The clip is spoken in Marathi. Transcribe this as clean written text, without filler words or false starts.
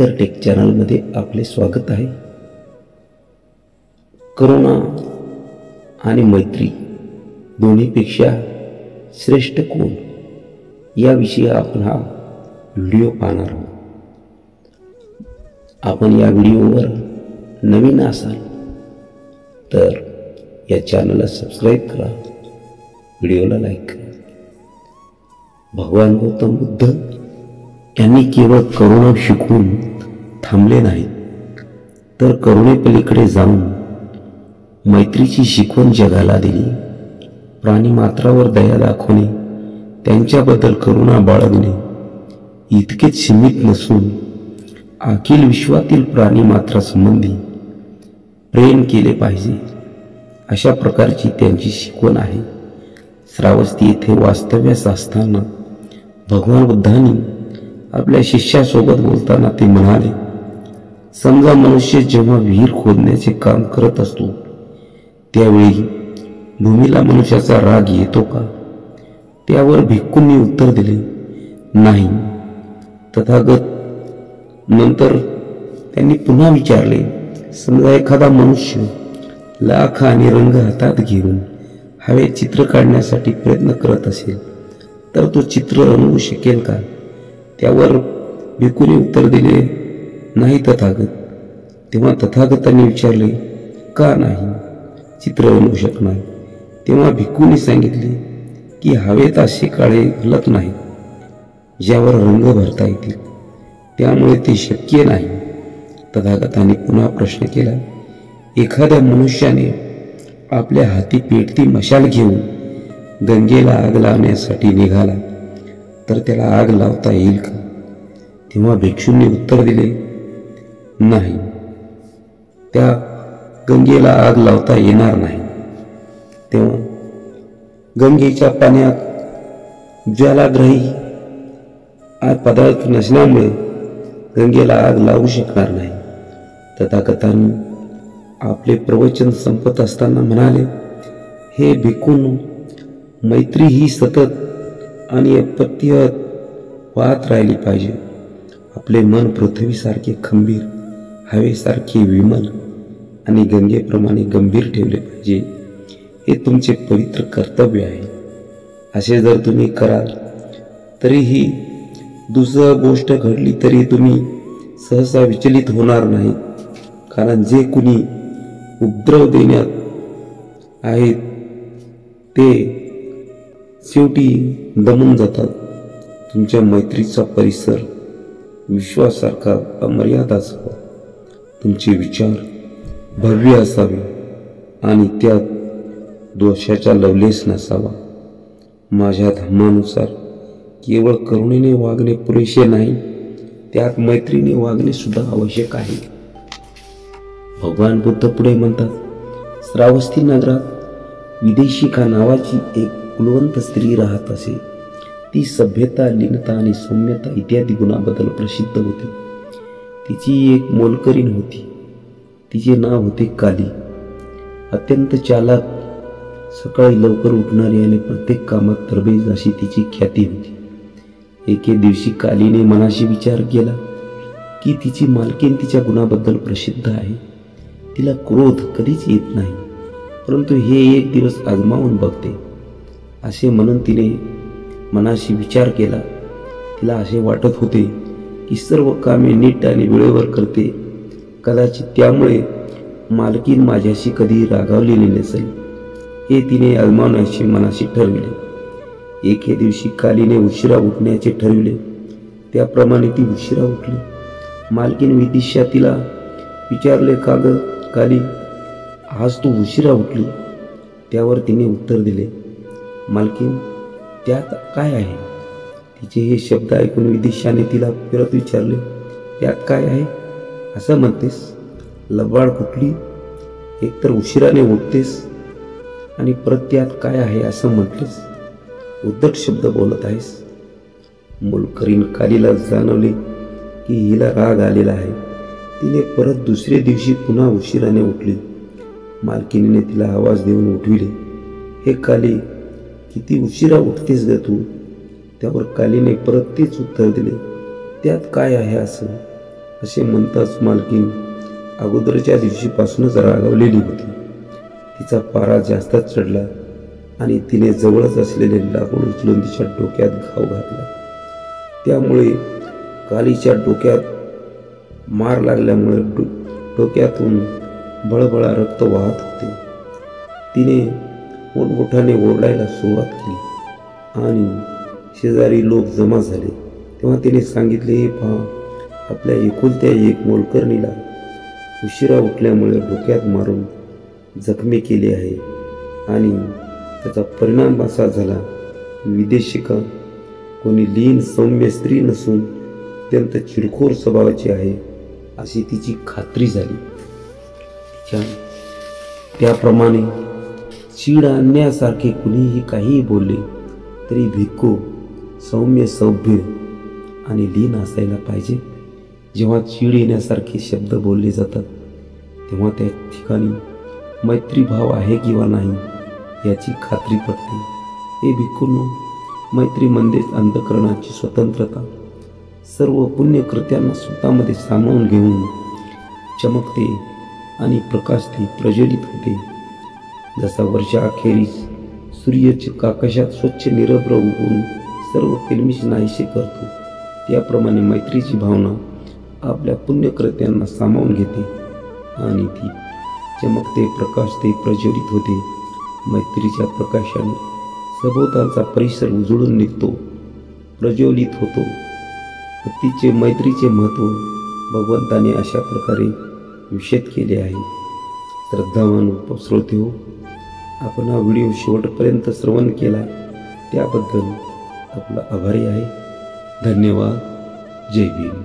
टेक चॅनलमध्ये आपले स्वागत आहे. करोना आणि मैत्री दोन्हीपेक्षा श्रेष्ठ कोण याविषयी आपण हा व्हिडिओ पाहणार आहोत. आपण या व्हिडिओवर नवीन असाल तर या चॅनलला सबस्क्राईब करा, व्हिडिओला लाईक करा. भगवान गौतम बुद्ध यांनी केवळ करुणा शिकवून थांबले नाही, तर करुणेपलीकडे जाऊन मैत्रीची शिकवण जगाला दिली. प्राणीमात्रावर दया दाखवणे, त्यांच्याबद्दल करुणा बाळगणे इतकेच सीमित नसून अखिल विश्वातील प्राणीमात्रासंबंधी प्रेम केले पाहिजे, अशा प्रकारची त्यांची शिकवण आहे. श्रावस्ती येथे वास्तव्यास असताना भगवान बुद्धांनी आपल्या शिष्यासोबत बोलताना ते म्हणाले, समजा मनुष्य जेव्हा विहीर खोदण्याचे काम करत असतो त्यावेळी भूमीला मनुष्याचा राग येतो का? त्यावर भिक्खूंनी उत्तर दिले, नाही. तथागत नंतर त्यांनी पुन्हा विचारले, समजा एखादा मनुष्य लाख आणि रंग हातात घेऊन हवेत चित्र काढण्यासाठी प्रयत्न करत असेल तर तो चित्र रंगवू शकेल का? त्यावर भिक्खूने उत्तर दिले, नाही तथागत. तेव्हा तथागतांनी विचारले, का नाही चित्र रंगवू शकणार? तेव्हा भिक्खूने सांगितले की हवेत असे काळे घालत नाही ज्यावर रंग भरता येतील, त्यामुळे ते शक्य नाही. तथागतांनी पुन्हा प्रश्न केला, एखाद्या मनुष्याने आपल्या हाती पेटती मशाल घेऊन गंगेला आग लावण्यासाठी निघाला तर त्याला आग लावता येईल का? तेव्हा भिक्षूंनी उत्तर दिले, नाही, त्या गंगेला आग लावता येणार नाही. तेव्हा गंगेच्या पाण्यात ज्वालाग्राही पदार्थ नसल्यामुळे गंगेला आग लावू शकणार नाही. तथागतांनी आपले प्रवचन संपत असताना म्हणाले, हे भिक्खूंनो, मैत्री ही सतत आणि अपत्य वाहत राहिली पाहिजे. आपले मन पृथ्वीसारखे खंबीर, हवेसारखे विमल आणि गंगेप्रमाणे गंभीर ठेवले पाहिजे. हे तुमचे पवित्र कर्तव्य आहे. असे जर तुम्ही कराल तरीही दुसरी गोष्ट घडली तरी तुम्ही सहसा विचलित होणार नाही, कारण जे कुणी उपद्रव देण्यात आहेत ते शेवटी दमून जातात. तुमच्या मैत्रीचा परिसर विश्वासारखा अमर्याद असावा. तुमचे विचार भव्य असावे आणि त्यात दोषाचा लवलेस नसावा. माझ्या धर्मानुसार केवळ करुणेने वागणे पुरेसे नाही, त्यात मैत्रीने वागणे सुद्धा आवश्यक आहे. भगवान बुद्ध पुढे म्हणतात, श्रावस्ती नगरात विदेशिका नावाची एक कुलवंत स्त्री राहत असे. ती सभ्यता, लीनता आणि सौम्यता इत्यादी गुणाबद्दल प्रसिद्ध होती. तिची एक मोलकरीण होती. तिचे नाव होते काली. अत्यंत चालाक, सकाळी लवकर उठणारी आणि प्रत्येक कामात तरबेज अशी तिची ख्याती होती. एके दिवशी कालीने मनाशी विचार केला की तिची मालकीण तिच्या गुणाबद्दल प्रसिद्ध आहे. तिला क्रोध कधीच येत नाही, परंतु हे एक दिवस आजमावून बघते, असे म्हणून तिने मनाशी विचार केला. तिला असे वाटत होते की सर्व कामे नीट आणि वेळेवर करते. कदाचित त्यामुळे मालकीण माझ्याशी कधी रागावलेली नसेल, हे तिने आजमावण्याचे मनाशी ठरविले. एके दिवशी कालीने उशिरा उठण्याचे ठरविले. त्याप्रमाणे ती उशिरा उठली. मालकीण विदिशा तिला विचारले, का ग काली, आज तू उशिरा उठली? त्यावर तिने उत्तर दिले, मालकीण, त्यात काय आहे? तिचे हे शब्द ऐकून विदिशाने तिला परत विचारले, त्यात काय आहे असं म्हणतेस? लबाड कुठली? एकतर उशिराने उठतेस आणि परत त्यात काय आहे असं म्हटलेस. उद्धट शब्द बोलत आहेस. मोलकरीण कालीला जाणवले की हिला राग आलेला आहे. तिने परत दुसरे दिवशी पुन्हा उशिराने उठली. मालकिनीने तिला आवाज देऊन उठविले, हे काली, किती उशिरा उठतेस ग तू? त्यावर कालीने परत तेच उत्तर दिले, त्यात काय आहे असं? असे म्हणताच मालकीण अगोदरच्या दिवशीपासूनच रागावलेली होती. तिचा पारा जास्तच चढला आणि तिने जवळच असलेले लाकूड उचलून तिच्या डोक्यात घाव घातला. त्यामुळे कालीच्या डोक्यात मार लागल्यामुळे डोक्यातून बळबळा रक्त वाहत होते. तिने मोठमोठ्याने ओरडायला सुरुवात केली आणि शेजारी लोक जमा झाले. तेव्हा तिने सांगितले, हे पहा, आपल्या एकुलत्या एक मोलकरणीला उशिरा उठल्यामुळे डोक्यात मारून जखमी केली आहे आणि त्याचा परिणाम असा झाला, विदेशिका कोणी लीन सौम्य स्त्री नसून अत्यंत चिडखोर स्वभावाची आहे अशी तिची खात्री झाली. त्याप्रमाणे चीड आणण्यासारखे कुणीही काहीही बोलले तरी भिक्खू सौम्य सभ्य आणि लीन असायला पाहिजे. जेव्हा चीड येण्यासारखे शब्द बोलले जातात तेव्हा त्या ठिकाणी मैत्रीभाव आहे किंवा नाही याची खात्री पडते. हे भिक्खूंनो, मैत्री म्हणजेच अंतःकरणाची स्वतंत्रता. सर्व पुण्यकृत्यांना स्वतःमध्ये सामावून घेऊन चमकते आणि प्रकाशते, प्रज्वलित होते. जसा वर्षा अखेरीस सूर्य आकाशात स्वच्छ निरभ्र उगवून सर्व किलमिश नाहीसे करतो, त्याप्रमाणे मैत्रीची भावना आपल्या पुण्यकृत्यांना सामावून घेते आणि ती चमकते, प्रकाशते, प्रज्वलित होते. मैत्रीच्या प्रकाशाने सभोवतालचा परिसर उजळून निघतो, प्रज्वलित होतो. तिचे मैत्रीचे महत्त्व भगवंताने अशा प्रकारे विशद केले आहे. श्रद्धावान श्रोतेहो, आपण हा व्हिडिओ शेवटपर्यंत श्रवण केला त्याबद्दल आपला आभारी आहे. धन्यवाद. जय भीम.